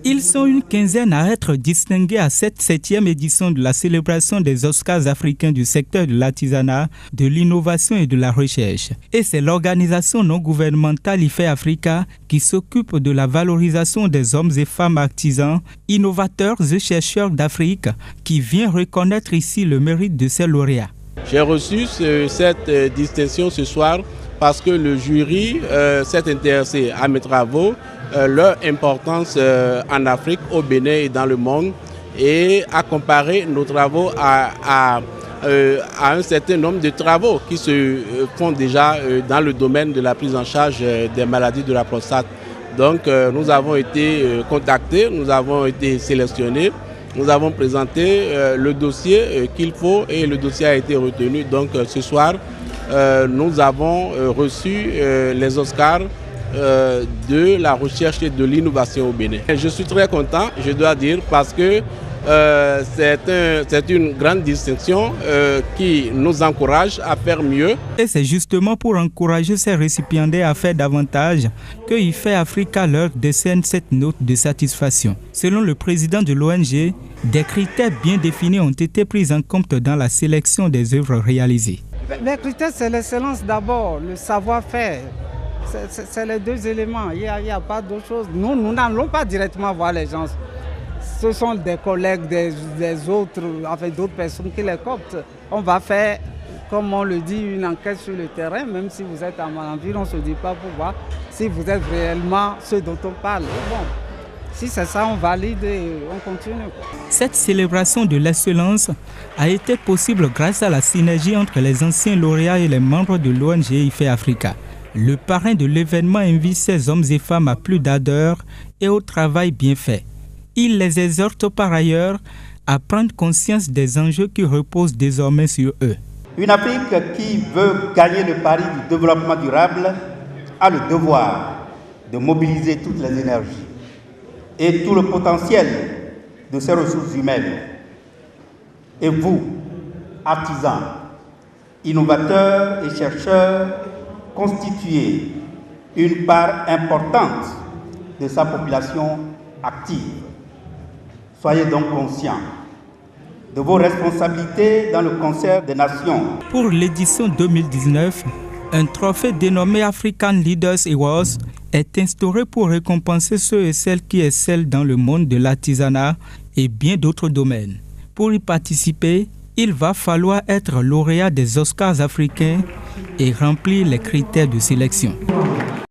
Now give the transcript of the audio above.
Ils sont une quinzaine à être distingués à cette 7e édition de la célébration des Oscars africains du secteur de l'artisanat, de l'innovation et de la recherche. Et c'est l'organisation non gouvernementale IFE Africa qui s'occupe de la valorisation des hommes et femmes artisans, innovateurs et chercheurs d'Afrique qui vient reconnaître ici le mérite de ces lauréats. J'ai reçu cette distinction ce soir parce que le jury s'est intéressé à mes travaux, leur importance en Afrique, au Bénin et dans le monde, et a comparé nos travaux à un certain nombre de travaux qui se font déjà dans le domaine de la prise en charge des maladies de la prostate. Donc nous avons été contactés, nous avons été sélectionnés. Nous avons présenté le dossier qu'il faut et le dossier a été retenu. Donc ce soir, nous avons reçu les Oscars de la recherche et de l'innovation au Bénin. Je suis très content, je dois dire, parce que c'est une grande distinction qui nous encourage à faire mieux. Et c'est justement pour encourager ces récipiendaires à faire davantage que IFE Africa leur décerne cette note de satisfaction. Selon le président de l'ONG, des critères bien définis ont été pris en compte dans la sélection des œuvres réalisées. Les critères, c'est l'excellence d'abord, le savoir-faire. C'est les deux éléments, il n'y a pas d'autre chose. Nous n'allons pas directement voir les gens. Ce sont des collègues, des autres, enfin d'autres personnes qui les coptent. On va faire, comme on le dit, une enquête sur le terrain, même si vous êtes à Malanville, on ne se dit pas pour voir si vous êtes réellement ceux dont on parle. Bon, si c'est ça, on valide et on continue. Cette célébration de l'excellence a été possible grâce à la synergie entre les anciens lauréats et les membres de l'ONG IFE Africa. Le parrain de l'événement invite ces hommes et femmes à plus d'ardeur et au travail bien fait. Il les exhorte par ailleurs à prendre conscience des enjeux qui reposent désormais sur eux. Une Afrique qui veut gagner le pari du développement durable a le devoir de mobiliser toutes les énergies et tout le potentiel de ses ressources humaines. Et vous, artisans, innovateurs et chercheurs, constituez une part importante de sa population active. Soyez donc conscients de vos responsabilités dans le concert des nations. Pour l'édition 2019, un trophée dénommé African Leaders Awards est instauré pour récompenser ceux et celles qui excellent dans le monde de l'artisanat et bien d'autres domaines. Pour y participer, il va falloir être lauréat des Oscars africains et remplir les critères de sélection.